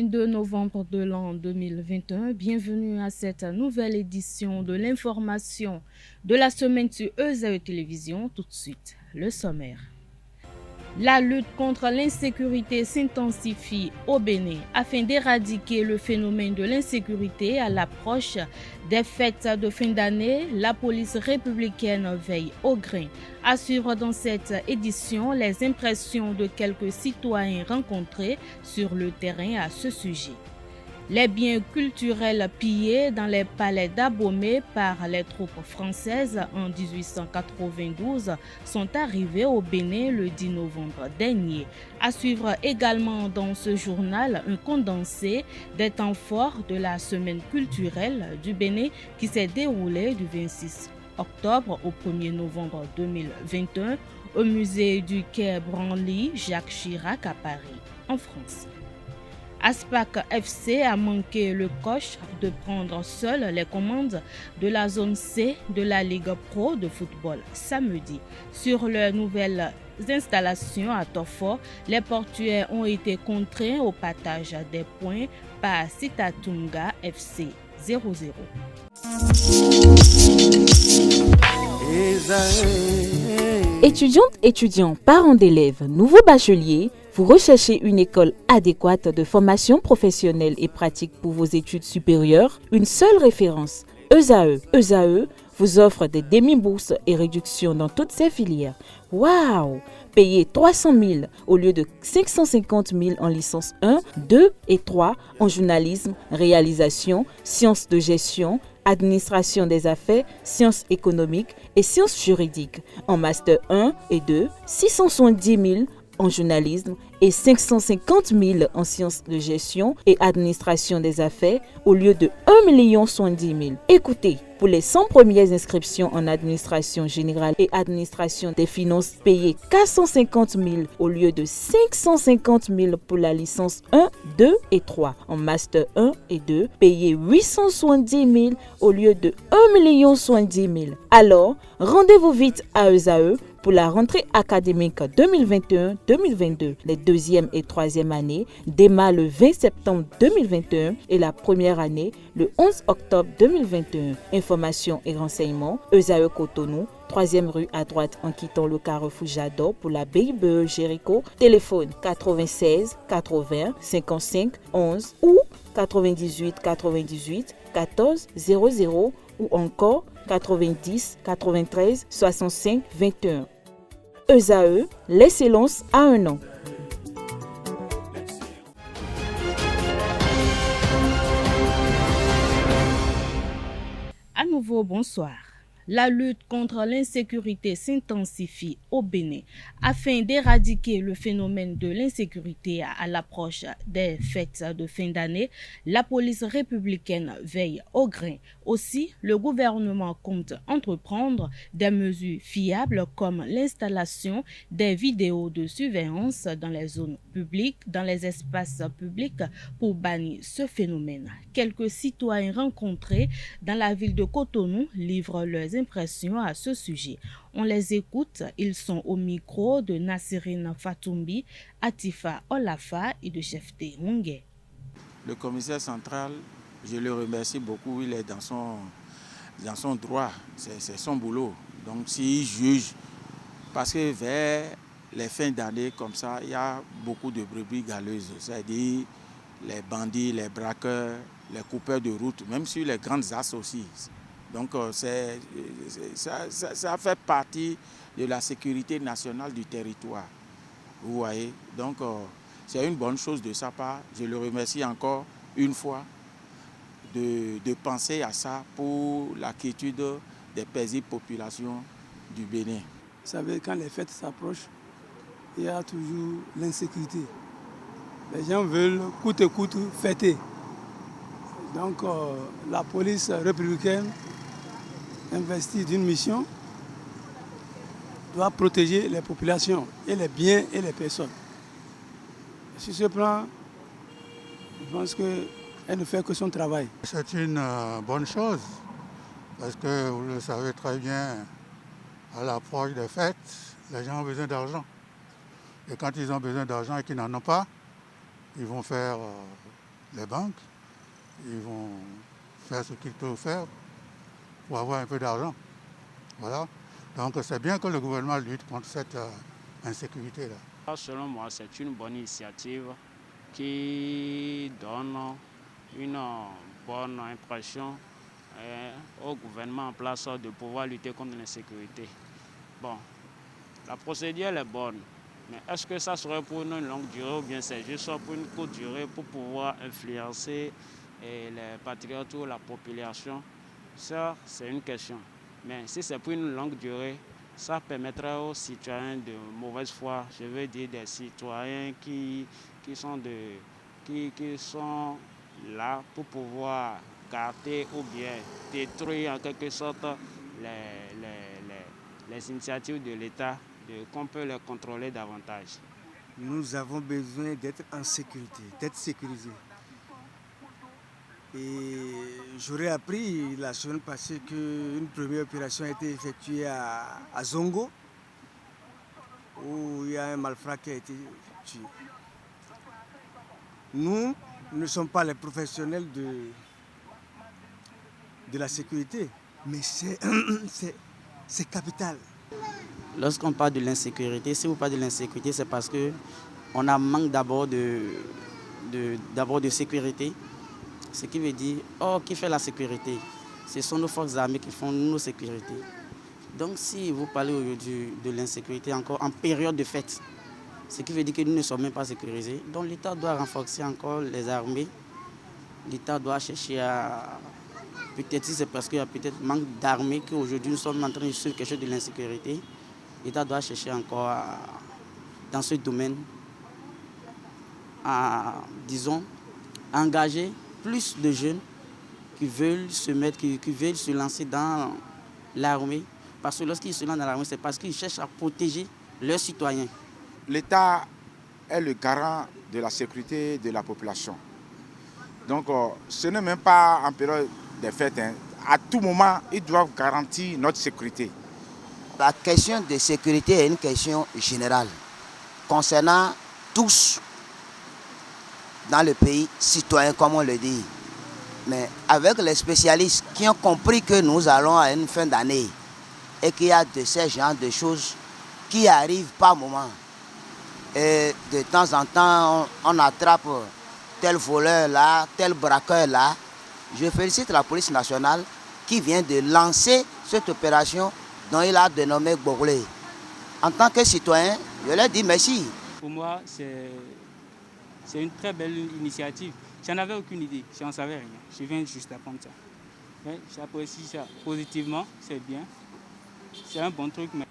22 novembre de l'an 2021. Bienvenue à cette nouvelle édition de l'information de la semaine sur ESAE Télévision. Tout de suite, le sommaire. La lutte contre l'insécurité s'intensifie au Bénin afin d'éradiquer le phénomène de l'insécurité à l'approche des fêtes de fin d'année. La police républicaine veille au grain. À suivre dans cette édition les impressions de quelques citoyens rencontrés sur le terrain à ce sujet. Les biens culturels pillés dans les palais d'Abomey par les troupes françaises en 1892 sont arrivés au Bénin le 10 novembre dernier. À suivre également dans ce journal un condensé des temps forts de la semaine culturelle du Bénin qui s'est déroulée du 26 octobre au 1er novembre 2021 au musée du Quai Branly Jacques Chirac à Paris, en France. Aspac FC a manqué le coche de prendre seul les commandes de la zone C de la Ligue Pro de football samedi. Sur leurs nouvelles installations à Tofo, les portuaires ont été contraints au partage des points par Sitatunga FC 0-0. Étudiantes, étudiants, parents d'élèves, nouveaux bacheliers, vous recherchez une école adéquate de formation professionnelle et pratique pour vos études supérieures? Une seule référence, ESAE. ESAE vous offre des demi-bourses et réductions dans toutes ces filières. Waouh! Payez 300 000 au lieu de 550 000 en licence 1, 2 et 3 en journalisme, réalisation, sciences de gestion, administration des affaires, sciences économiques et sciences juridiques. En master 1 et 2, 670 000 en journalisme et 550 000 en sciences de gestion et administration des affaires au lieu de 1 070 000. Écoutez, pour les 100 premières inscriptions en administration générale et administration des finances, payez 450 000 au lieu de 550 000 pour la licence 1, 2 et 3. En master 1 et 2, payez 870 000 au lieu de 1 070 000. Alors, rendez-vous vite à ESAE pour la rentrée académique 2021-2022. Les deuxième et troisième années démarrent le 20 septembre 2021 et la première année le 11 octobre 2021. Informations et renseignements, ESAE Cotonou, 3e rue à droite en quittant le carrefour Jadot pour la BIBE Jéricho. Téléphone 96 80 55 11 ou 98 98 14 00 ou encore 90 93 65 21. ESAE, l'excellence à un an. À nouveau, bonsoir. La lutte contre l'insécurité s'intensifie au Bénin afin d'éradiquer le phénomène de l'insécurité à l'approche des fêtes de fin d'année. La police républicaine veille au grain. Aussi, le gouvernement compte entreprendre des mesures fiables comme l'installation des vidéos de surveillance dans les zones publiques, dans les espaces publics pour bannir ce phénomène. Quelques citoyens rencontrés dans la ville de Cotonou livrent leurs impressions à ce sujet. On les écoute, ils sont au micro de Nassirine Fatoumbi, Atifa Olafa et de Chefté Mungé. Le commissaire central, je le remercie beaucoup, il est dans son droit, c'est son boulot. Donc s'il juge, parce que vers les fins d'année comme ça, il y a beaucoup de brebis galeuses, c'est-à-dire les bandits, les braqueurs, les coupeurs de route, même sur les grandes asses aussi. Donc ça fait partie de la sécurité nationale du territoire. Vous voyez, donc c'est une bonne chose de sa part. Je le remercie encore une fois de penser à ça pour la quiétude des paisibles populations du Bénin. Vous savez, quand les fêtes s'approchent, il y a toujours l'insécurité. Les gens veulent coûte que coûte fêter. Donc la police républicaine investie d'une mission doit protéger les populations et les biens et les personnes. Sur ce plan, je pense qu'elle ne fait que son travail. C'est une bonne chose parce que vous le savez très bien, à l'approche des fêtes, les gens ont besoin d'argent. Et quand ils ont besoin d'argent et qu'ils n'en ont pas, ils vont faire les banques, ils vont faire ce qu'ils peuvent faire pour avoir un peu d'argent. Voilà. Donc c'est bien que le gouvernement lutte contre cette insécurité-là. Selon moi, c'est une bonne initiative qui donne une bonne impression au gouvernement en place de pouvoir lutter contre l'insécurité. Bon, la procédure elle est bonne, mais est-ce que ça serait pour une longue durée ou bien c'est juste pour une courte durée pour pouvoir influencer les patriotes ou la population? Ça, c'est une question. Mais si c'est pour une longue durée, ça permettrait aux citoyens de mauvaise foi, je veux dire des citoyens qui sont là pour pouvoir garder ou bien détruire en quelque sorte les initiatives de l'État, qu'on peut les contrôler davantage. Nous avons besoin d'être en sécurité, d'être sécurisés. Et j'aurais appris la semaine passée qu'une première opération a été effectuée à Zongo, où il y a un malfrat qui a été tué. Nous ne sommes pas les professionnels de la sécurité, mais c'est capital. Lorsqu'on parle de l'insécurité, si vous parlez de l'insécurité, c'est parce qu'on a manque d'abord de sécurité. Ce qui veut dire, qui fait la sécurité? Ce sont nos forces armées qui font nos sécurités. Donc si vous parlez aujourd'hui de l'insécurité encore en période de fête, ce qui veut dire que nous ne sommes même pas sécurisés. Donc l'État doit renforcer encore les armées. L'État doit chercher à... Peut-être si c'est parce qu'il y a peut-être manque d'armées qu'aujourd'hui nous sommes en train de suivre quelque chose de l'insécurité. L'État doit chercher encore dans ce domaine à, disons, engager plus de jeunes qui veulent se mettre, qui veulent se lancer dans l'armée. Parce que lorsqu'ils se lancent dans l'armée, c'est parce qu'ils cherchent à protéger leurs citoyens. L'État est le garant de la sécurité de la population. Donc ce n'est même pas en période des fêtes. À tout moment, ils doivent garantir notre sécurité. La question de sécurité est une question générale concernant tous dans le pays, citoyens comme on le dit. Mais avec les spécialistes qui ont compris que nous allons à une fin d'année et qu'il y a de ces genres de choses qui arrivent par moment. Et de temps en temps, on attrape tel voleur là, tel braqueur là. Je félicite la police nationale qui vient de lancer cette opération dont il a dénommé Gboglé. En tant que citoyen, je leur dis merci. Pour moi, c'est une très belle initiative. Je n'en avais aucune idée, je n'en savais rien. Je viens juste d'apprendre ça. Mais j'apprécie ça positivement, c'est bien. C'est un bon truc. Mais...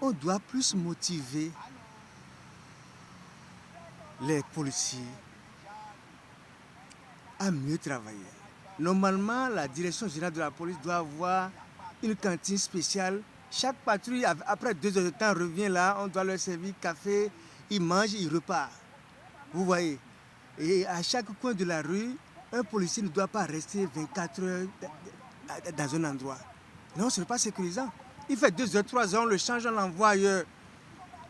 On doit plus motiver les policiers à mieux travailler. Normalement, la direction générale de la police doit avoir une cantine spéciale. Chaque patrouille, après 2 heures de temps, revient là, on doit leur servir café, ils mangent, ils repartent. Vous voyez. Et à chaque coin de la rue, un policier ne doit pas rester 24 heures dans un endroit. Non, ce n'est pas sécurisant. Il fait 2 heures, 3 heures, on le change, on l'envoie ailleurs.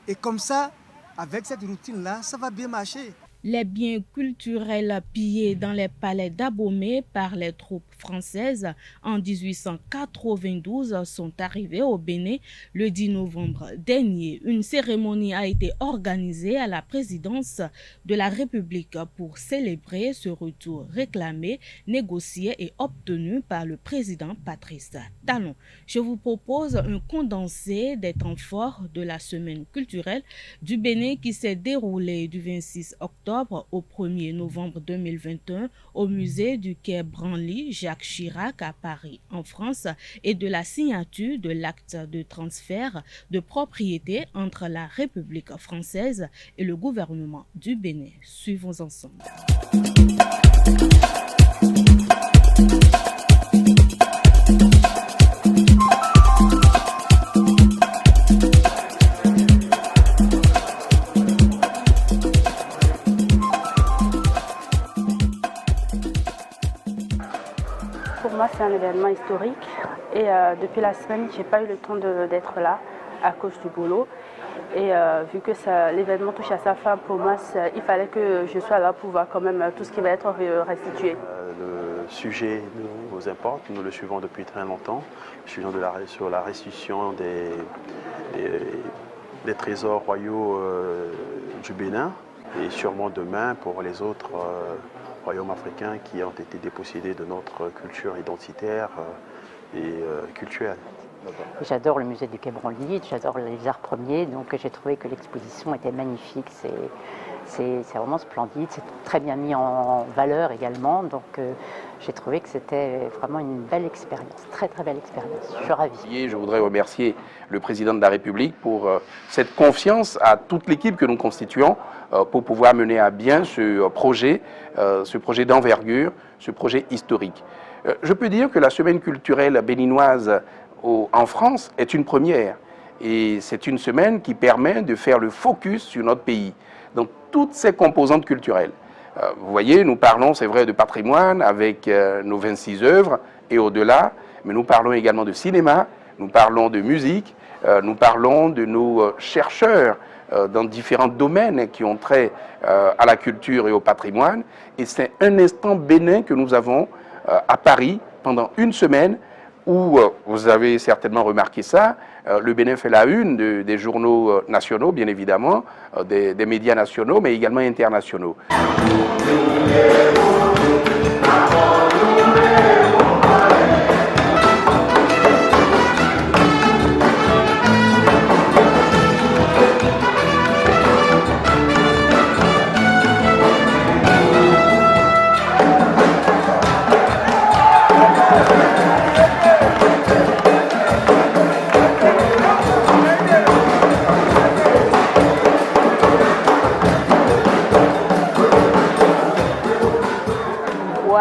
Et comme ça, avec cette routine-là, ça va bien marcher. Les biens culturels pillés dans les palais d'Abomey par les troupes françaises en 1892 sont arrivés au Bénin le 10 novembre dernier. Une cérémonie a été organisée à la présidence de la République pour célébrer ce retour réclamé, négocié et obtenu par le président Patrice Talon. Je vous propose un condensé des temps forts de la semaine culturelle du Bénin qui s'est déroulée du 26 octobre au 1er novembre 2021 au musée du quai Branly Jacques Chirac à Paris, en France, et de la signature de l'acte de transfert de propriété entre la République française et le gouvernement du Bénin. Suivons ensemble. Pour moi, c'est un événement historique et depuis la semaine, je n'ai pas eu le temps d'être là à cause du boulot. Et vu que l'événement touche à sa fin, pour moi, il fallait que je sois là pour voir quand même tout ce qui va être restitué. Le sujet nous importe, nous le suivons depuis très longtemps. Nous suivons sur la restitution des trésors royaux du Bénin et sûrement demain pour les autres royaumes africains qui ont été dépossédés de notre culture identitaire et culturelle. J'adore le musée du Quai Branly, j'adore les arts premiers, donc j'ai trouvé que l'exposition était magnifique. C'est vraiment splendide, c'est très bien mis en valeur également, donc j'ai trouvé que c'était vraiment une belle expérience, très très belle expérience, je suis ravie. Je voudrais remercier le président de la République pour cette confiance à toute l'équipe que nous constituons pour pouvoir mener à bien ce projet d'envergure, ce projet historique. Je peux dire que la semaine culturelle béninoise en France est une première et c'est une semaine qui permet de faire le focus sur notre pays, donc toutes ces composantes culturelles. Vous voyez, nous parlons, c'est vrai, de patrimoine avec nos 26 œuvres et au-delà, mais nous parlons également de cinéma, nous parlons de musique, nous parlons de nos chercheurs dans différents domaines qui ont trait à la culture et au patrimoine. Et c'est un instant bénin que nous avons à Paris pendant une semaine où, vous avez certainement remarqué ça, le Bénin fait la une des journaux nationaux, bien évidemment, des médias nationaux, mais également internationaux.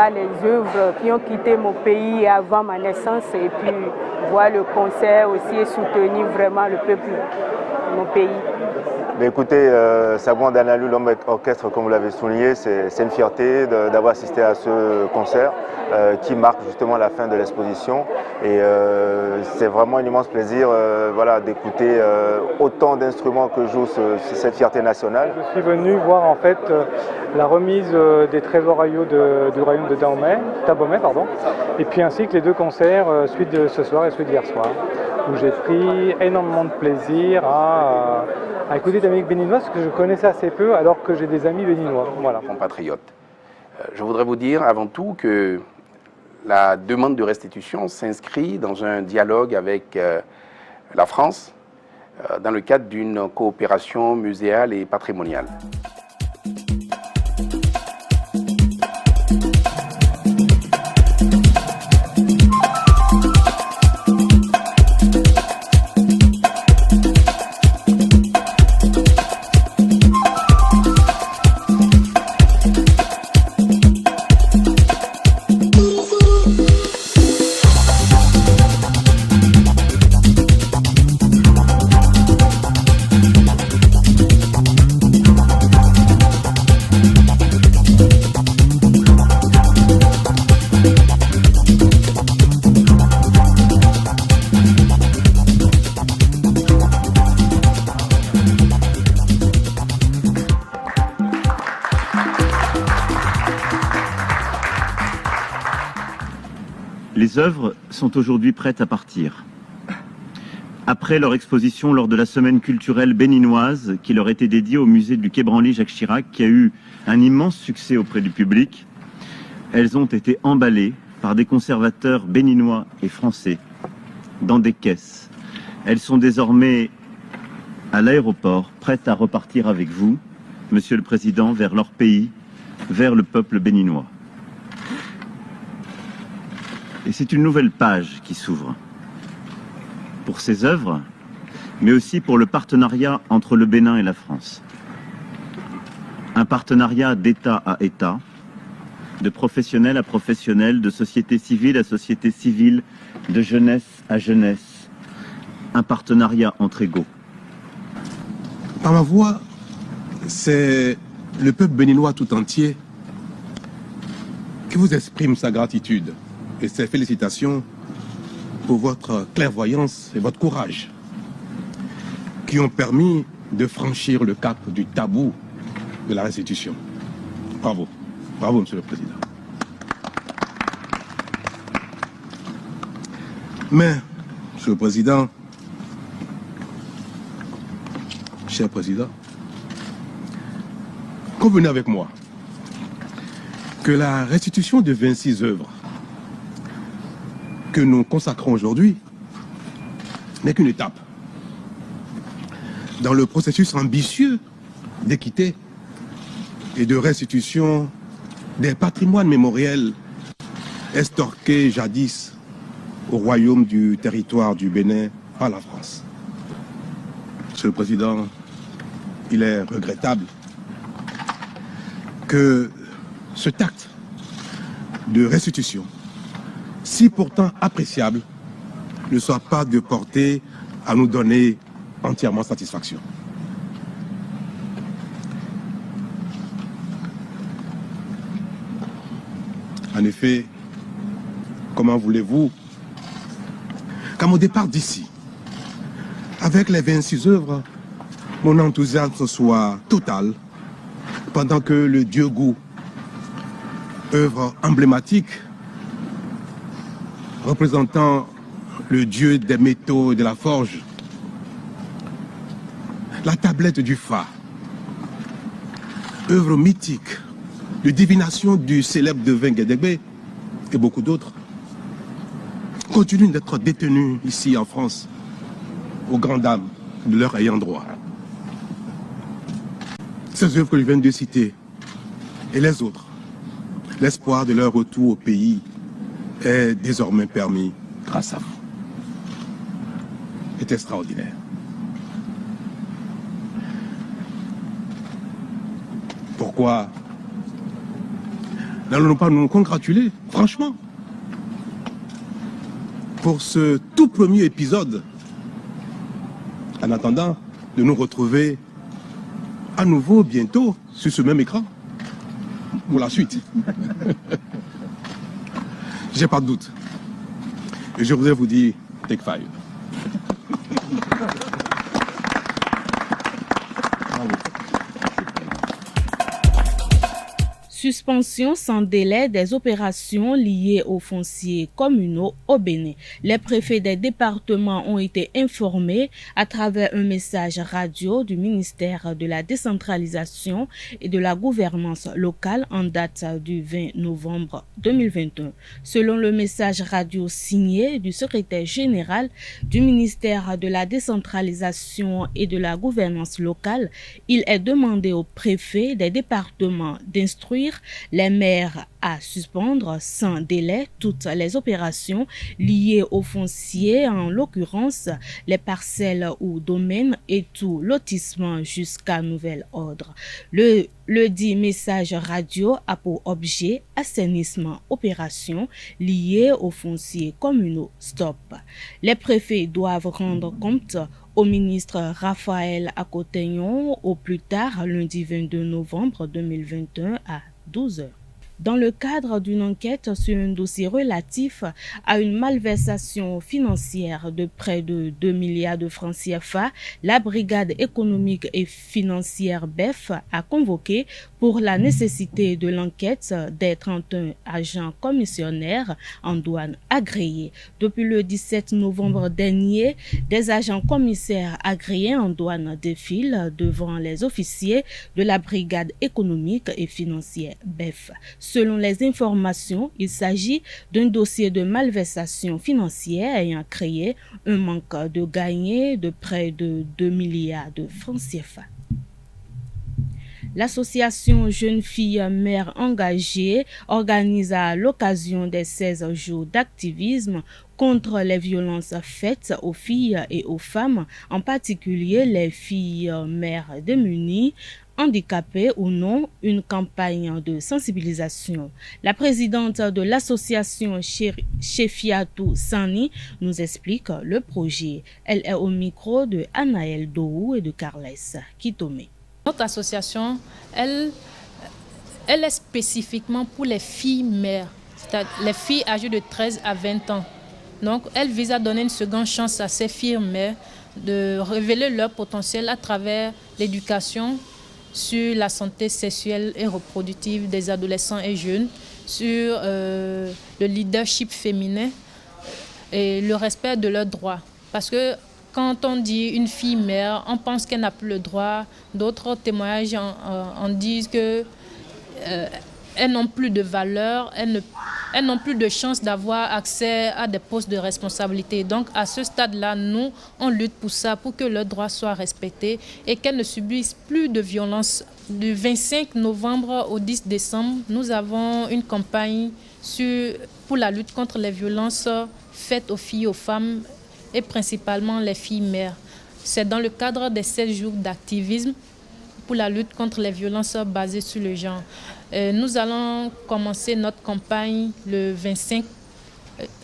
Les œuvres qui ont quitté mon pays avant ma naissance et puis voir le concert aussi et soutenir vraiment le peuple de mon pays. Mais écoutez, Sagouan Danalou, l'homme orchestre, comme vous l'avez souligné, c'est une fierté d'avoir assisté à ce concert qui marque justement la fin de l'exposition. Et c'est vraiment un immense plaisir d'écouter autant d'instruments que joue cette fierté nationale. Je suis venu voir en fait la remise des trésors royaux du royaume de Dahomey, et puis ainsi que les deux concerts, celui de ce soir et celui d'hier soir, où j'ai pris énormément de plaisir à écouter de la musique béninoise que je connaissais assez peu alors que j'ai des amis béninois. Voilà. Compatriotes, je voudrais vous dire avant tout que la demande de restitution s'inscrit dans un dialogue avec la France dans le cadre d'une coopération muséale et patrimoniale. Les œuvres sont aujourd'hui prêtes à partir. Après leur exposition lors de la semaine culturelle béninoise qui leur était dédiée au musée du Quai Branly Jacques Chirac, qui a eu un immense succès auprès du public, elles ont été emballées par des conservateurs béninois et français dans des caisses. Elles sont désormais à l'aéroport, prêtes à repartir avec vous, Monsieur le Président, vers leur pays, vers le peuple béninois. Et c'est une nouvelle page qui s'ouvre pour ces œuvres, mais aussi pour le partenariat entre le Bénin et la France. Un partenariat d'État à État, de professionnel à professionnel, de société civile à société civile, de jeunesse à jeunesse. Un partenariat entre égaux. Par ma voix, c'est le peuple béninois tout entier qui vous exprime sa gratitude et ses félicitations pour votre clairvoyance et votre courage qui ont permis de franchir le cap du tabou de la restitution. Bravo. Bravo, Monsieur le Président. Mais, Monsieur le Président, cher Président, convenez avec moi que la restitution de 26 œuvres que nous consacrons aujourd'hui n'est qu'une étape dans le processus ambitieux d'équité et de restitution des patrimoines mémoriels estorqués jadis au royaume du territoire du Bénin par la France. Monsieur le Président, il est regrettable que ce acte de restitution, si pourtant appréciable, ne soit pas de portée à nous donner entièrement satisfaction. En effet, comment voulez-vous qu'à mon départ d'ici, avec les 26 œuvres, mon enthousiasme soit total, pendant que le Dieu Goût, œuvre emblématique représentant le dieu des métaux et de la forge, la tablette du Fa, œuvre mythique de divination du célèbre devin Guédégbé et beaucoup d'autres, continuent d'être détenus ici en France aux grandes dames de leur ayant droit. Ces œuvres que je viens de citer et les autres, l'espoir de leur retour au pays est désormais permis grâce à vous. C'est extraordinaire. Pourquoi n'allons-nous pas nous congratuler, franchement, pour ce tout premier épisode, en attendant de nous retrouver à nouveau bientôt sur ce même écran pour la suite. J'ai pas de doute. Et je voudrais vous dire, take 5. Suspension sans délai des opérations liées aux fonciers communaux au Bénin. Les préfets des départements ont été informés à travers un message radio du ministère de la décentralisation et de la gouvernance locale en date du 20 novembre 2021. Selon le message radio signé du secrétaire général du ministère de la décentralisation et de la gouvernance locale, il est demandé aux préfets des départements d'instruire les maires à suspendre sans délai toutes les opérations liées aux fonciers, en l'occurrence les parcelles ou domaines et tout lotissement jusqu'à nouvel ordre. Le dit message radio a pour objet assainissement opérations liées aux fonciers communaux. Stop. Les préfets doivent rendre compte au ministre Raphaël Akoteignon au plus tard lundi 22 novembre 2021 à 12 h. Dans le cadre d'une enquête sur un dossier relatif à une malversation financière de près de 2 milliards de francs CFA, la brigade économique et financière BEF a convoqué pour la nécessité de l'enquête des 31 agents commissionnaires en douane agréés. Depuis le 17 novembre dernier, des agents commissaires agréés en douane défilent devant les officiers de la brigade économique et financière BEF. Selon les informations, il s'agit d'un dossier de malversation financière ayant créé un manque de gagné de près de 2 milliards de francs CFA. L'association Jeunes Filles Mères Engagées organise à l'occasion des 16 jours d'activisme contre les violences faites aux filles et aux femmes, en particulier les filles mères démunies, handicapés ou non, une campagne de sensibilisation. La présidente de l'association Chefiatou Sani nous explique le projet. Elle est au micro de Anaël Dourou et de Carles Kitome. Notre association, elle est spécifiquement pour les filles mères, c'est-à-dire les filles âgées de 13 à 20 ans. Donc, elle vise à donner une seconde chance à ces filles mères de révéler leur potentiel à travers l'éducation sur la santé sexuelle et reproductive des adolescents et jeunes, sur le leadership féminin et le respect de leurs droits. Parce que quand on dit une fille mère, on pense qu'elle n'a plus le droit. D'autres témoignages en disent que elles n'ont plus de valeur, elles n'ont plus de chance d'avoir accès à des postes de responsabilité. Donc à ce stade-là, nous, on lutte pour ça, pour que leurs droits soient respectés et qu'elles ne subissent plus de violence. Du 25 novembre au 10 décembre, nous avons une campagne pour la lutte contre les violences faites aux filles, aux femmes et principalement les filles mères. C'est dans le cadre des 7 jours d'activisme pour la lutte contre les violences basées sur le genre. Nous allons commencer notre campagne le 25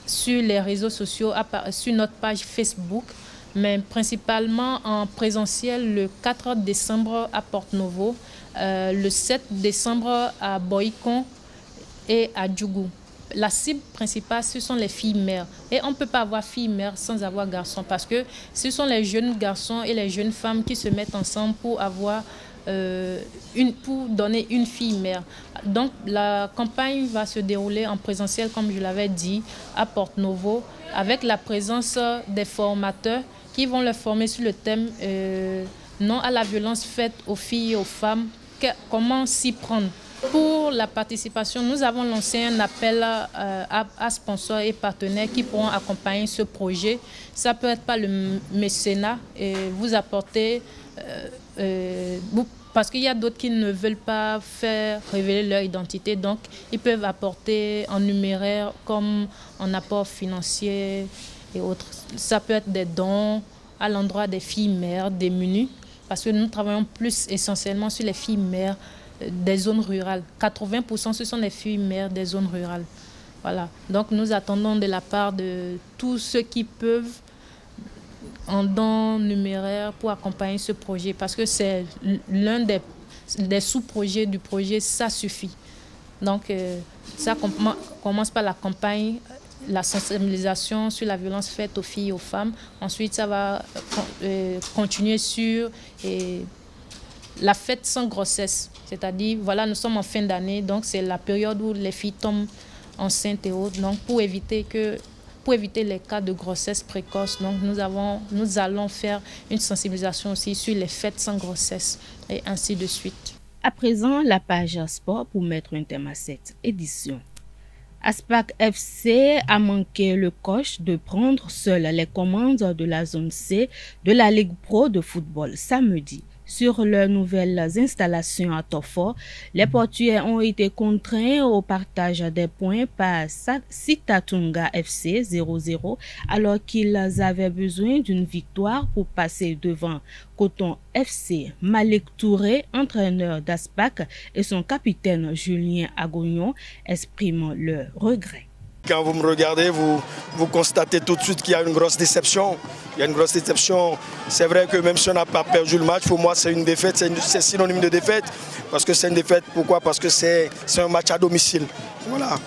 sur les réseaux sociaux, sur notre page Facebook, mais principalement en présentiel le 4 décembre à Porte-Novo, le 7 décembre à Boïcon et à Djougou. La cible principale, ce sont les filles mères. Et on ne peut pas avoir filles mères sans avoir garçons, parce que ce sont les jeunes garçons et les jeunes femmes qui se mettent ensemble pour pour donner une fille mère. Donc la campagne va se dérouler en présentiel, comme je l'avais dit, à Porte-Novo, avec la présence des formateurs qui vont les former sur le thème non à la violence faite aux filles et aux femmes, comment s'y prendre. Pour la participation, nous avons lancé un appel à sponsors et partenaires qui pourront accompagner ce projet. Ça peut être par le mécénat et vous apporter, parce qu'il y a d'autres qui ne veulent pas faire révéler leur identité, donc ils peuvent apporter en numéraire comme en apport financier et autres. Ça peut être des dons à l'endroit des filles mères démunies, parce que nous travaillons plus essentiellement sur les filles mères des zones rurales. 80% ce sont les filles mères des zones rurales. Voilà. Donc nous attendons de la part de tous ceux qui peuvent en dons numéraires pour accompagner ce projet, parce que c'est l'un des sous-projets du projet, ça suffit. Donc ça commence par la campagne, la sensibilisation sur la violence faite aux filles et aux femmes. Ensuite, ça va continuer sur la fête sans grossesse. C'est-à-dire, voilà, nous sommes en fin d'année, donc c'est la période où les filles tombent enceintes et autres. Donc pour éviter les cas de grossesse précoce, donc nous allons faire une sensibilisation aussi sur les fêtes sans grossesse et ainsi de suite. À présent, la page sport pour mettre un terme à cette édition. Aspac FC a manqué le coach de prendre seul les commandes de la zone C de la Ligue Pro de football samedi. Sur leurs nouvelles installations à Tofo, les Portugais ont été contraints au partage des points par Sitatunga FC 0-0 alors qu'ils avaient besoin d'une victoire pour passer devant Coton FC. Malik Touré, entraîneur d'Aspac, et son capitaine Julien Agognon expriment leur regret. Quand vous me regardez, vous constatez tout de suite qu'il y a une grosse déception. Il y a une grosse déception. C'est vrai que même si on n'a pas perdu le match, pour moi c'est une défaite, c'est synonyme de défaite. Parce que c'est une défaite, pourquoi? Parce que c'est un match à domicile. Voilà.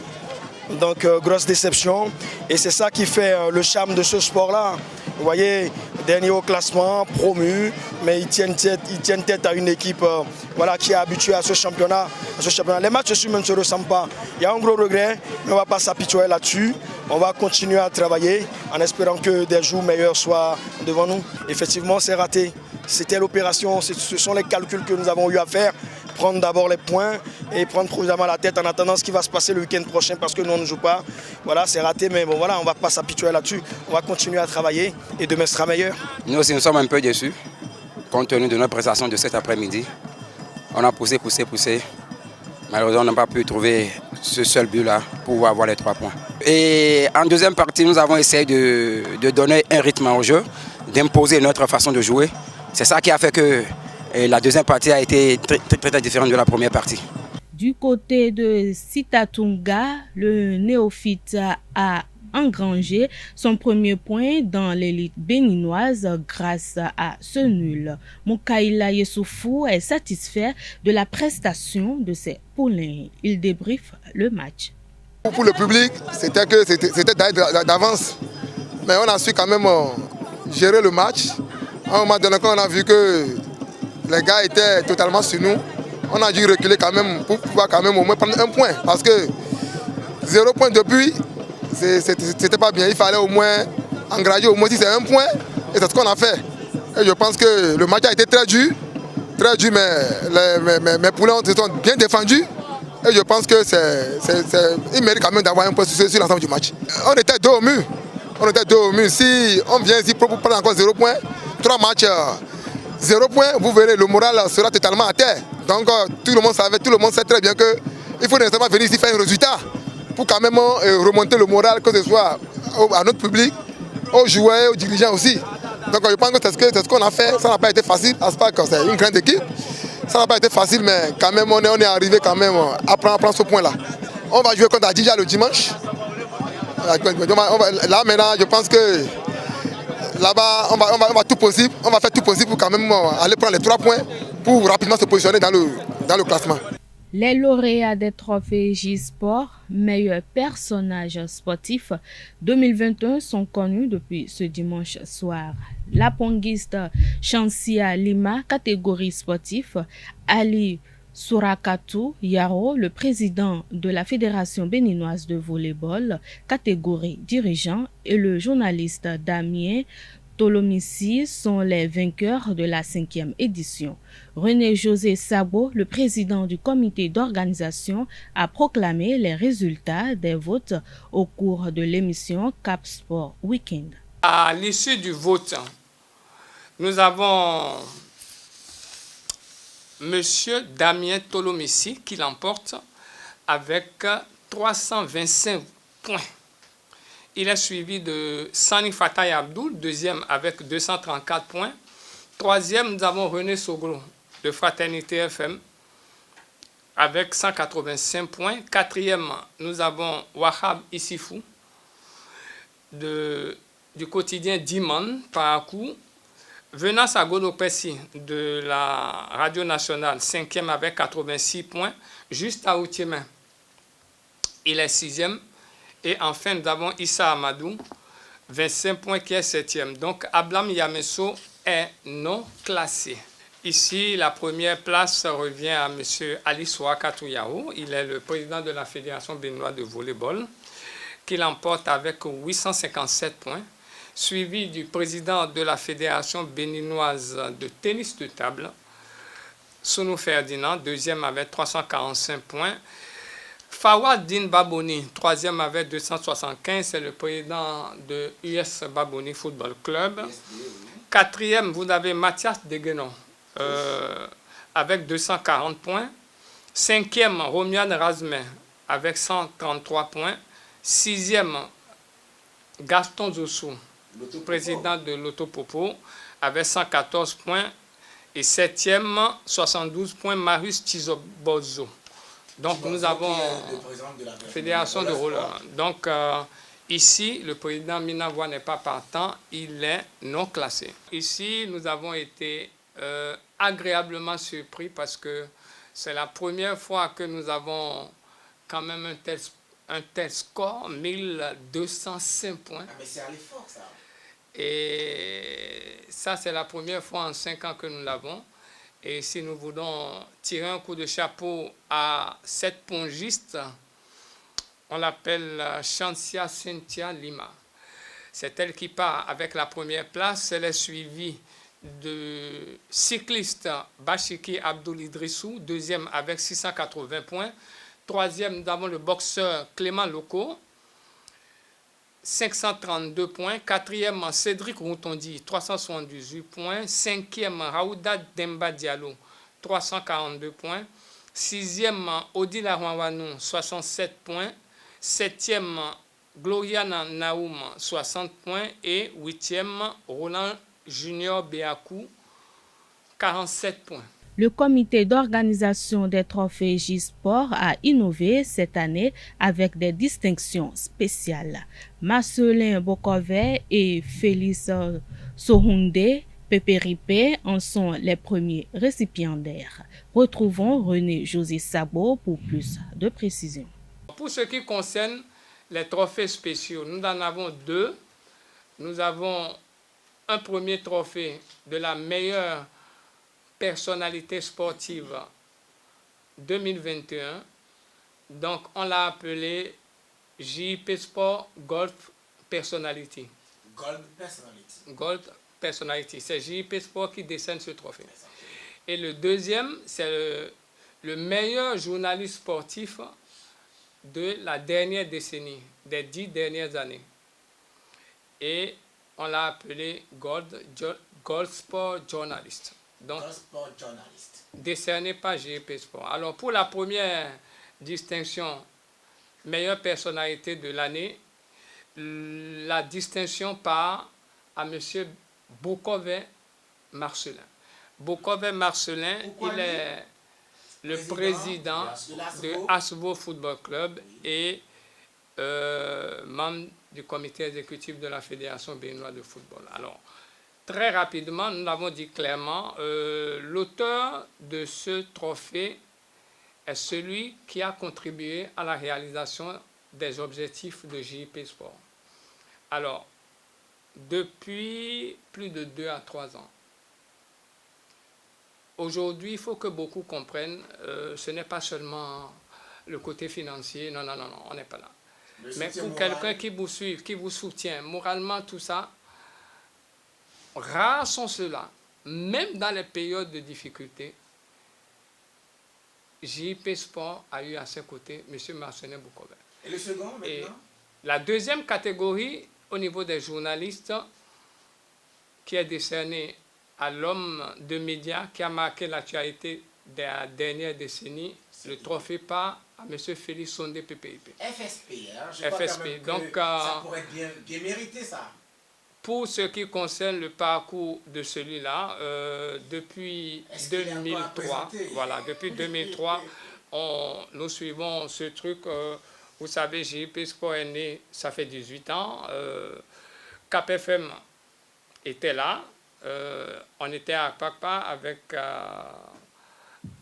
Donc grosse déception. Et c'est ça qui fait le charme de ce sport-là. Vous voyez, dernier au classement, promu, mais ils tiennent tête à une équipe qui est habituée à ce championnat. Les matchs ne se ressemblent pas. Il y a un gros regret, mais on ne va pas s'apitoyer là-dessus. On va continuer à travailler en espérant que des jours meilleurs soient devant nous. Effectivement, c'est raté. C'était l'opération, ce sont les calculs que nous avons eu à faire. Prendre d'abord les points et prendre provisoirement la tête en attendant ce qui va se passer le week-end prochain parce que nous on ne joue pas. Voilà, c'est raté, mais bon voilà, on ne va pas s'apitoyer là-dessus. On va continuer à travailler et demain sera meilleur. Nous aussi nous sommes un peu déçus compte tenu de notre prestation de cet après-midi. On a poussé. Malheureusement, on n'a pas pu trouver ce seul but-là pour avoir les 3 points. Et en deuxième partie, nous avons essayé de donner un rythme au jeu, d'imposer notre façon de jouer. C'est ça qui a fait que la deuxième partie a été très différente de la première partie. Du côté de Sitatunga, le néophyte a engrangé son premier point dans l'élite béninoise grâce à ce nul. Moukaïla Yessoufou est satisfait de la prestation de ses poulains. Il débriefe le match. Pour le public, c'était d'avance. Mais on a su quand même gérer le match. À un moment donné, quand on a vu que les gars étaient totalement sur nous, on a dû reculer quand même pour pouvoir quand même au moins prendre un point. Parce que 0 point de but, c'était pas bien. Il fallait au moins engranger au moins si c'est un point. Et c'est ce qu'on a fait. Et je pense que le match a été très dur, mais mes poulets se sont bien défendus. Et je pense que il mérite quand même d'avoir un point sur l'ensemble du match. On était dos au mur. Si on vient ici pour prendre encore 0 point, 3 matchs, 0 point, vous verrez, le moral sera totalement à terre. Donc tout le monde sait très bien qu'il faut nécessairement venir ici faire un résultat pour quand même remonter le moral, que ce soit à notre public, aux joueurs, aux dirigeants aussi. Donc je pense que c'est ce qu'on a fait. Ça n'a pas été facile, c'est une grande équipe. Ça n'a pas été facile, mais quand même on est arrivé quand même à prendre ce point-là. On va jouer contre Adidja le dimanche. Là maintenant, je pense que là-bas, on va tout possible. On va faire tout possible pour quand même aller prendre les 3 points pour rapidement se positionner dans le classement. Les lauréats des trophées J-Sport, meilleurs personnages sportifs 2021 sont connus depuis ce dimanche soir. La ponguiste Chansia Lima, catégorie sportif, Ali Surakatou Yaro, le président de la Fédération béninoise de volleyball, catégorie dirigeant, et le journaliste Damien Tolomissi sont les vainqueurs de la 5e édition. René-José Sabo, le président du comité d'organisation, a proclamé les résultats des votes au cours de l'émission Cap Sport Weekend. À l'issue du vote, nous avons M. Damien Tolomissi qui l'emporte avec 325 points. Il est suivi de Sani Fataï Abdoul, deuxième avec 234 points. Troisième, nous avons René Soglo de Fraternité FM avec 185 points. Quatrième, nous avons Wahab Issifou du quotidien Diman, Parakou. Venant Sagono Pessi de la Radio Nationale, 5e avec 86 points. Juste à Outiémen, il est 6e. Et enfin, nous avons Issa Amadou, 25 points, qui est 7e. Donc, Ablam Yamesso est non classé. Ici, la première place revient à M. Ali Souakatou Yahou. Il est le président de la Fédération béninoise de volleyball, qui l'emporte avec 857 points, suivi du président de la Fédération béninoise de tennis de table, Sounou Ferdinand, deuxième avec 345 points. Fawadine Baboni, troisième avec 275, c'est le président de US Baboni Football Club. Quatrième, vous avez Mathias Deguenon avec 240 points. Cinquième, Romiane Razmet avec 133 points. Sixième, Gaston Zossou, président de l'Autopopo, avec 114 points. Et septième, 72 points, Marius Tizobozo. Donc nous avons la Fédération de roller. Donc ici, le président Minavoie n'est pas partant, il est non classé. Ici, nous avons été agréablement surpris parce que c'est la première fois que nous avons quand même un tel score, 1205 points. Ah, mais c'est à l'effort, ça. Et ça, c'est la première fois en 5 ans que nous l'avons. Et si nous voulons tirer un coup de chapeau à cette pongiste, on l'appelle Chansia Cynthia Lima. C'est elle qui part avec la première place. Elle est suivie de cycliste Bachiki Abdoul Idrissou, deuxième avec 680 points. Troisième, nous avons le boxeur Clément Loco, 532 points. Quatrième, Cédric Routondi, 378 points. Cinquième, Raouda Demba Diallo, 342 points. Sixième, Odile Arwanwanou, 67 points. Septième, Gloriana Naoum, 60 points. Et huitième, Roland Junior Béakou, 47 points. Le comité d'organisation des trophées J-Sport a innové cette année avec des distinctions spéciales. Marcelin Bokové et Félix Sohoundé Pépéripe en sont les premiers récipiendaires. Retrouvons René-José Sabo pour plus de précisions. Pour ce qui concerne les trophées spéciaux, nous en avons deux. Nous avons un premier trophée de la meilleure personnalité sportive 2021. Donc, on l'a appelé JP Sport Gold Personality. Gold Personality. Gold Personality. C'est JP Sport qui décerne ce trophée. Et le deuxième, c'est le meilleur journaliste sportif de la dernière décennie, des 10 dernières années. Et on l'a appelé Gold Sport Journalist. Donc, Gold Sport Journalist. Décerné par JP Sport. Alors, pour la première distinction, meilleure personnalité de l'année, la distinction part à M. Bokove Marcelin. Bokove Marcelin, il est le président de Asvo Football Club et membre du comité exécutif de la Fédération béninoise de football. Alors, très rapidement, nous l'avons dit clairement, l'auteur de ce trophée est celui qui a contribué à la réalisation des objectifs de JP Sport. Alors, depuis plus de 2 à 3 ans, aujourd'hui, il faut que beaucoup comprennent, ce n'est pas seulement le côté financier, non, on n'est pas là. Mais pour quelqu'un qui vous suit, qui vous soutient moralement, tout ça, rares sont ceux-là, même dans les périodes de difficulté. JP Sport a eu à ses côtés M. Marcelin Bokove. Et le second, maintenant? Et la deuxième catégorie, au niveau des journalistes, qui est décernée à l'homme de médias qui a marqué l'actualité de la dernière décennie, le trophée part à M. Félix Sondé PPIP. FSP, hein? Je crois quand même que donc, ça pourrait être bien mérité, ça. Pour ce qui concerne le parcours de celui-là, depuis 2003, voilà, depuis 2003, nous suivons ce truc. Vous savez, JP Sport est né, ça fait 18 ans. KPFM était là. On était à Papa avec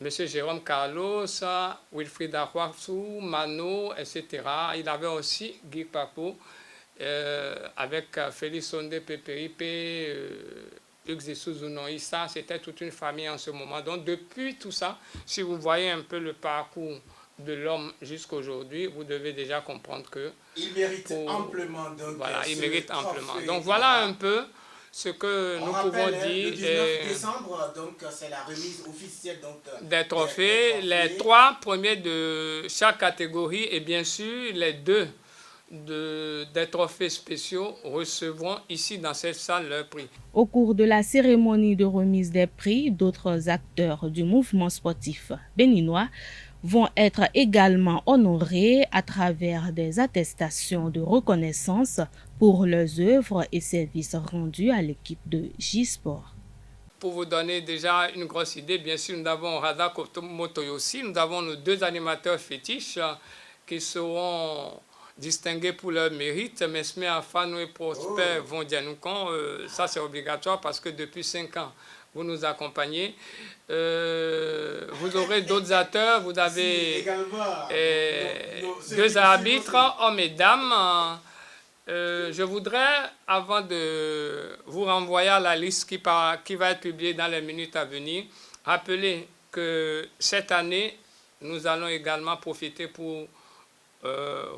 M. Jérôme Carlos, Wilfried Ahouassou, Mano, etc. Il avait aussi Guy Papo. Avec Félix Sondé, PPIP, Hugues Souzuno Issa, c'était toute une famille en ce moment. Donc depuis tout ça, si vous voyez un peu le parcours de l'homme jusqu'à aujourd'hui, vous devez déjà comprendre que... Il mérite amplement. Donc, voilà, il mérite amplement. Donc voilà un peu ce que nous pouvons dire. Le 19 décembre, donc c'est la remise officielle des trophées, les 3 premiers de chaque catégorie et bien sûr les 2 des trophées spéciaux recevront ici dans cette salle leur prix. Au cours de la cérémonie de remise des prix, d'autres acteurs du mouvement sportif béninois vont être également honorés à travers des attestations de reconnaissance pour leurs œuvres et services rendus à l'équipe de J-Sport. Pour vous donner déjà une grosse idée, bien sûr, nous avons Rada Kotomotoyosi, nous avons nos 2 animateurs fétiches qui seront distingués pour leur mérite. Mesme Afano et Prosper Vondianoukon, ça c'est obligatoire parce que depuis 5 ans, vous nous accompagnez. Vous aurez d'autres acteurs, vous avez 2 arbitres, hommes et dames. Je voudrais, avant de vous renvoyer à la liste qui va être publiée dans les minutes à venir, rappeler que cette année, nous allons également profiter pour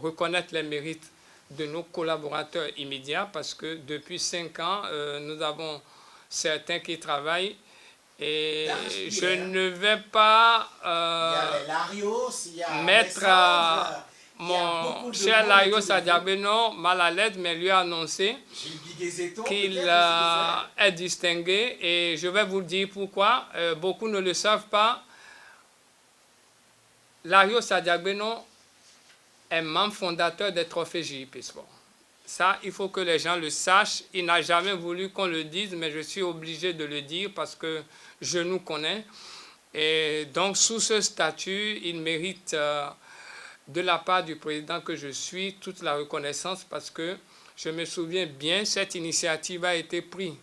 reconnaître les mérites de nos collaborateurs immédiats parce que depuis 5 ans, nous avons certains qui travaillent et je ne vais pas mettre mon cher Larios Adiabeno mal à l'aise, mais lui a annoncé qu'il est distingué et je vais vous dire pourquoi. Beaucoup ne le savent pas. Larios Adiabeno est membre fondateur des trophées JP Sport. Ça, il faut que les gens le sachent. Il n'a jamais voulu qu'on le dise, mais je suis obligé de le dire parce que je nous connais. Et donc, sous ce statut, il mérite de la part du président que je suis toute la reconnaissance parce que je me souviens bien, cette initiative a été prise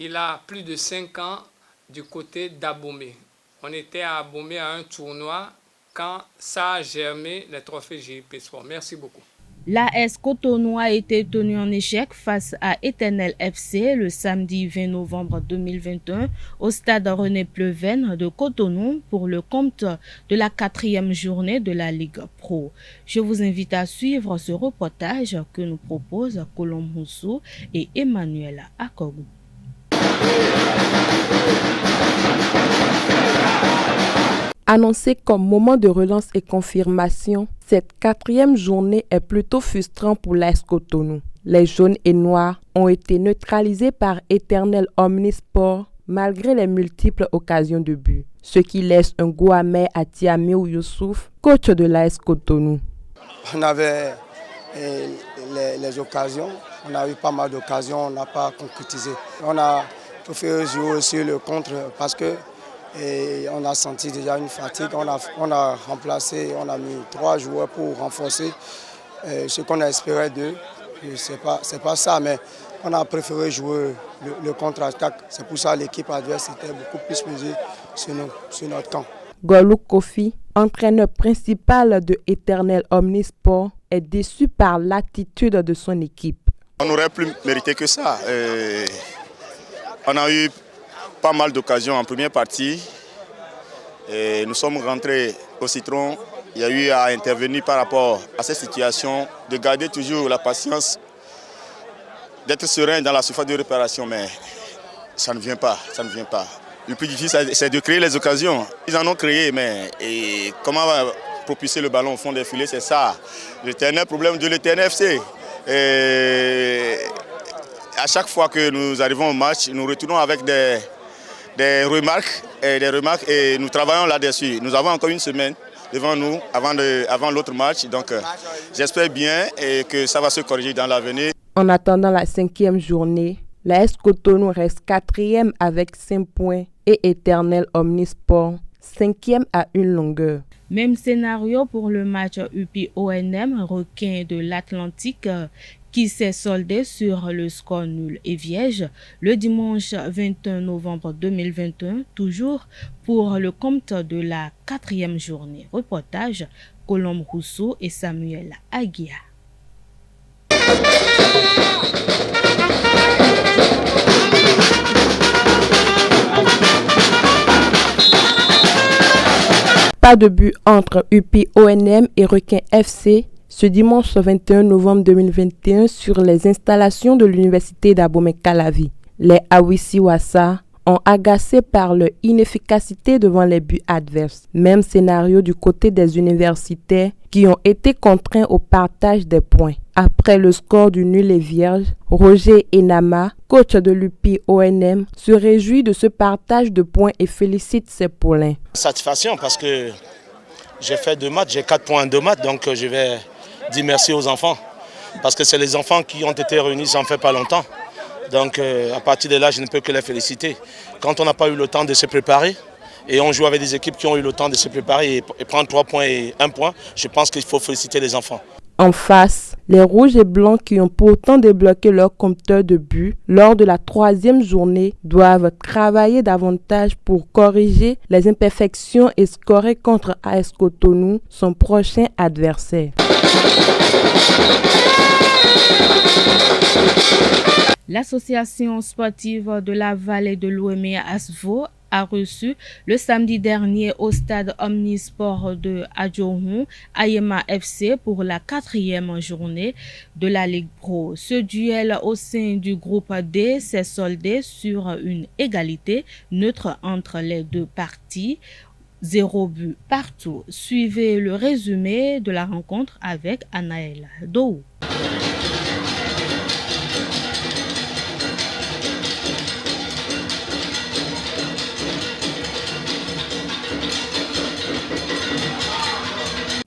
il a plus de 5 ans du côté d'Abomey. On était à Abomey à un tournoi quand ça a germé les trophées JP Sport. Merci beaucoup. L'AS Cotonou a été tenu en échec face à Éternel FC le samedi 20 novembre 2021 au stade René Pleven de Cotonou pour le compte de la 4e journée de la Ligue Pro. Je vous invite à suivre ce reportage que nous proposent Colombe Rousseau et Emmanuel Akogou. Annoncé comme moment de relance et confirmation, cette 4e journée est plutôt frustrante pour l'AS Cotonou. Les jaunes et noirs ont été neutralisés par Éternel Omnisport malgré les multiples occasions de but, ce qui laisse un goût amer à Tiamiou Youssouf, coach de l'AS Cotonou. On avait les occasions, on a eu pas mal d'occasions, on n'a pas concrétisé. On a préféré jouer aussi le contre parce que on a senti déjà une fatigue. On a remplacé, on a mis 3 joueurs pour renforcer ce qu'on espérait d'eux. C'est pas ça, mais on a préféré jouer le contre-attaque. C'est pour ça que l'équipe adverse était beaucoup plus pesée sur notre camp. Golou Kofi, entraîneur principal de Éternel Omnisport, est déçu par l'attitude de son équipe. On aurait plus mérité que ça. On a eu pas mal d'occasions en première partie. Et nous sommes rentrés au citron. Il y a eu à intervenir par rapport à cette situation, de garder toujours la patience, d'être serein dans la surface de réparation, mais ça ne vient pas, Le plus difficile, c'est de créer les occasions. Ils en ont créé, mais comment propulser le ballon au fond des filets, c'est ça. L'éternel problème de l'Éternel FC. À chaque fois que nous arrivons au match, nous retournons avec des remarques et nous travaillons là-dessus. Nous avons encore une semaine devant nous avant l'autre match. Donc j'espère bien que ça va se corriger dans l'avenir. En attendant la 5e journée, l'AS Cotonou reste 4e avec 5 points et Éternel Omnisport 5e à une longueur. Même scénario pour le match UPI-ONM Requin de l'Atlantique qui s'est soldé sur le score nul et vierge le dimanche 21 novembre 2021, toujours pour le compte de la 4e journée. Reportage Colombe Rousseau et Samuel Aguia. Pas de but entre UPI-ONM et Requin FC ce dimanche 21 novembre 2021 sur les installations de l'université d'Abomey-Calavi. Les Awisi-Wassa ont agacé par leur inefficacité devant les buts adverses. Même scénario du côté des universitaires qui ont été contraints au partage des points. Après le score du nul et vierge, Roger Enama, coach de l'UPI-ONM, se réjouit de ce partage de points et félicite ses poulains. Satisfaction parce que j'ai fait 2 matchs, j'ai 4 points en 2 matchs, donc je vais dire merci aux enfants. Parce que c'est les enfants qui ont été réunis, ça ne fait pas longtemps. Donc à partir de là, je ne peux que les féliciter. Quand on n'a pas eu le temps de se préparer, et on joue avec des équipes qui ont eu le temps de se préparer et prendre 3 points et 1 point, je pense qu'il faut féliciter les enfants. En face, les rouges et blancs qui ont pourtant débloqué leur compteur de buts lors de la 3e journée doivent travailler davantage pour corriger les imperfections et scorer contre AS Cotonou, son prochain adversaire. L'association sportive de la vallée de l'Ouémé Asvo a reçu le samedi dernier au stade Omnisport de Adjohun Ayema FC pour la 4e journée de la Ligue Pro. Ce duel au sein du groupe D s'est soldé sur une égalité neutre entre les deux parties. 0 but partout. Suivez le résumé de la rencontre avec Anaël Dou.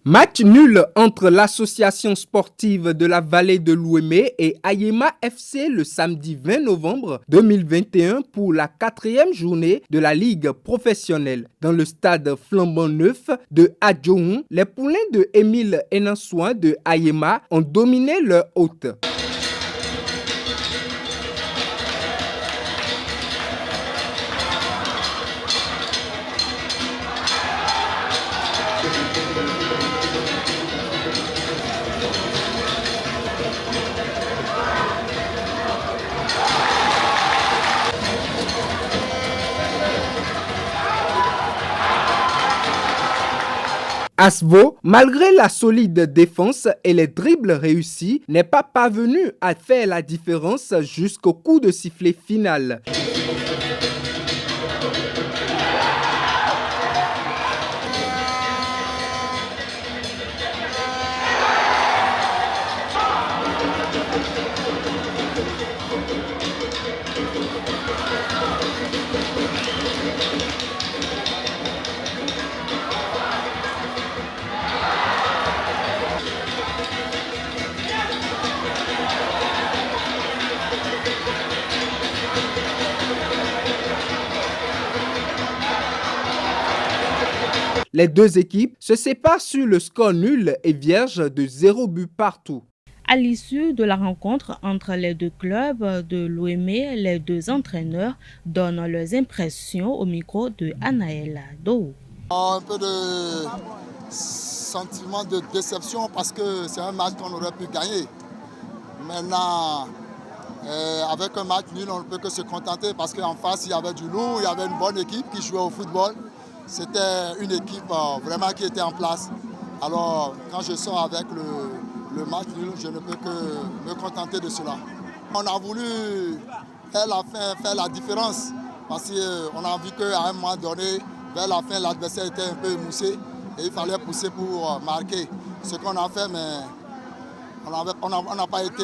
Match nul entre l'association sportive de la vallée de l'Ouémé et Ayema FC le samedi 20 novembre 2021 pour la 4e journée de la Ligue professionnelle. Dans le stade flambant neuf de Adjohun, les poulains de Émile Enansouin de Ayema ont dominé leur hôte. Asbo, malgré la solide défense et les dribbles réussis, n'est pas parvenu à faire la différence jusqu'au coup de sifflet final. Les deux équipes se séparent sur le score nul et vierge de 0 but partout. À l'issue de la rencontre entre les deux clubs de l'Ouémé, les deux entraîneurs donnent leurs impressions au micro de Anaël Dou. Un peu de sentiment de déception parce que c'est un match qu'on aurait pu gagner. Maintenant, avec un match nul, on ne peut que se contenter parce qu'en face, il y avait du lourd, il y avait une bonne équipe qui jouait au football. C'était une équipe vraiment qui était en place. Alors, quand je sors avec le match nul, je ne peux que me contenter de cela. On a voulu faire la différence parce qu'on a vu qu'à un moment donné, vers la fin, l'adversaire était un peu émoussé et il fallait pousser pour marquer. Ce qu'on a fait, mais on n'a pas été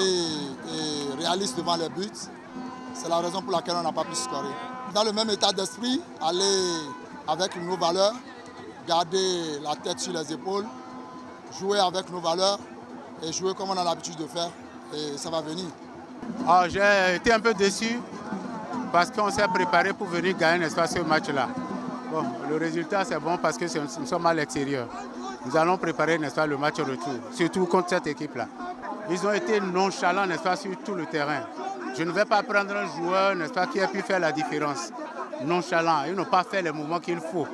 réaliste devant les buts. C'est la raison pour laquelle on n'a pas pu scorer. Dans le même état d'esprit, aller avec nos valeurs, garder la tête sur les épaules, jouer avec nos valeurs et jouer comme on a l'habitude de faire et ça va venir. J'ai été un peu déçu parce qu'on s'est préparé pour venir gagner n'est-ce pas, ce match-là. Bon, le résultat c'est bon parce que nous sommes à l'extérieur. Nous allons préparer n'est-ce pas, le match retour, surtout contre cette équipe-là. Ils ont été nonchalants n'est-ce pas, sur tout le terrain. Je ne vais pas prendre un joueur n'est-ce pas, qui a pu faire la différence. Nonchalant, ils n'ont pas fait les mouvements qu'il faut.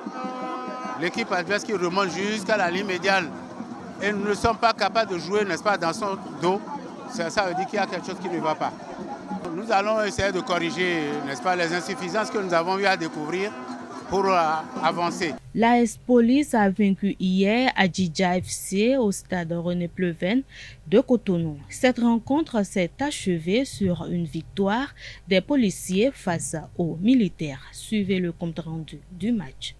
L'équipe adverse qui remonte jusqu'à la ligne médiane et nous ne sommes pas capables de jouer, n'est-ce pas, dans son dos, ça veut dire qu'il y a quelque chose qui ne va pas. Nous allons essayer de corriger, n'est-ce pas, les insuffisances que nous avons eu à découvrir pour avancer. L'AS Police a vaincu hier Adjidja FC au stade René Pleven de Cotonou. Cette rencontre s'est achevée sur une victoire des policiers face aux militaires. Suivez le compte rendu du match.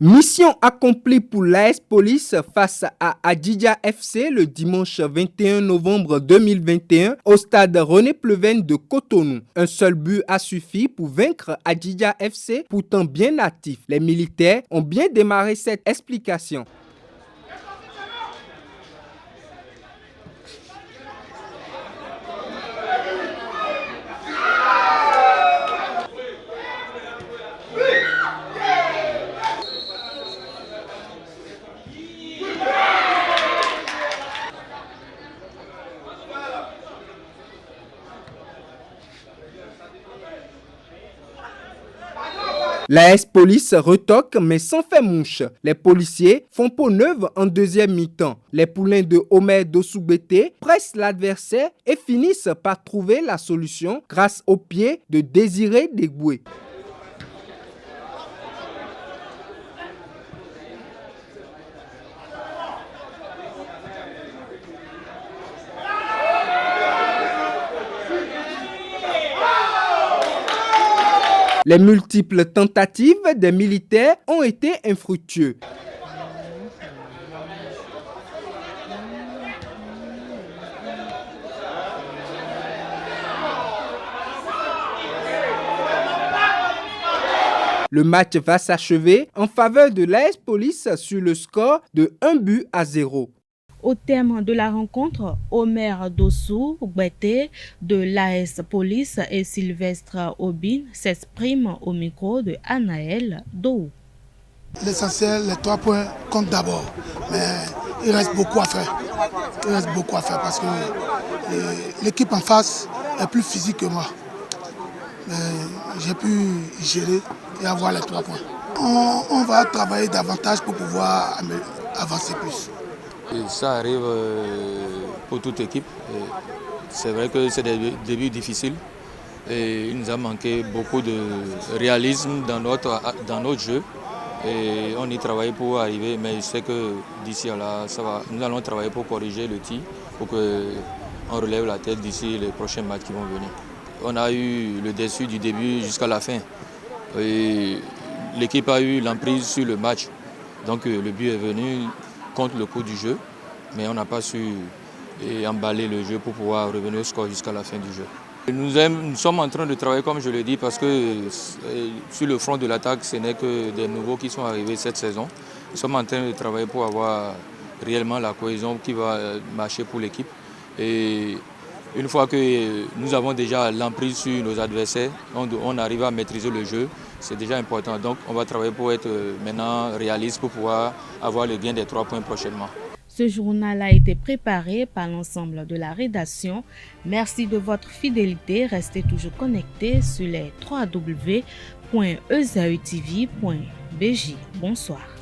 Mission accomplie pour l'AS Police face à Adjidja FC le dimanche 21 novembre 2021 au stade René Pleven de Cotonou. Un seul but a suffi pour vaincre Adjidja FC, pourtant bien actif. Les militaires ont bien démarré cette explication. L'AS Police retoque mais sans faire mouche. Les policiers font peau neuve en deuxième mi-temps. Les poulains de Omer Dossougbete pressent l'adversaire et finissent par trouver la solution grâce au pied de Désiré Degoué. Les multiples tentatives des militaires ont été infructueuses. Le match va s'achever en faveur de l'AS Police sur le score de 1-0. Au terme de la rencontre, Omer Dossougbete de l'AS Police et Sylvestre Obin s'expriment au micro de Anaël Dou. L'essentiel, les 3 points comptent d'abord, mais il reste beaucoup à faire. Il reste beaucoup à faire parce que l'équipe en face est plus physique que moi. J'ai pu gérer et avoir les 3 points. On va travailler davantage pour pouvoir avancer plus. Et ça arrive pour toute équipe. C'est vrai que c'est des débuts difficiles et il nous a manqué beaucoup de réalisme dans notre jeu. Et on y travaille pour arriver, mais je sais que d'ici là, ça va. Nous allons travailler pour corriger le tir, pour qu'on relève la tête d'ici les prochains matchs qui vont venir. On a eu le déçu du début jusqu'à la fin. L'équipe a eu l'emprise sur le match. Donc le but est venu contre le coup du jeu, mais on n'a pas su emballer le jeu pour pouvoir revenir au score jusqu'à la fin du jeu. Nous sommes en train de travailler, comme je l'ai dit, parce que sur le front de l'attaque, ce n'est que des nouveaux qui sont arrivés cette saison. Nous sommes en train de travailler pour avoir réellement la cohésion qui va marcher pour l'équipe. Et une fois que nous avons déjà l'emprise sur nos adversaires, on arrive à maîtriser le jeu, c'est déjà important. Donc on va travailler pour être maintenant réaliste pour pouvoir avoir le gain des 3 points prochainement. Ce journal a été préparé par l'ensemble de la rédaction. Merci de votre fidélité. Restez toujours connectés sur les www.ezaetv.bj. Bonsoir.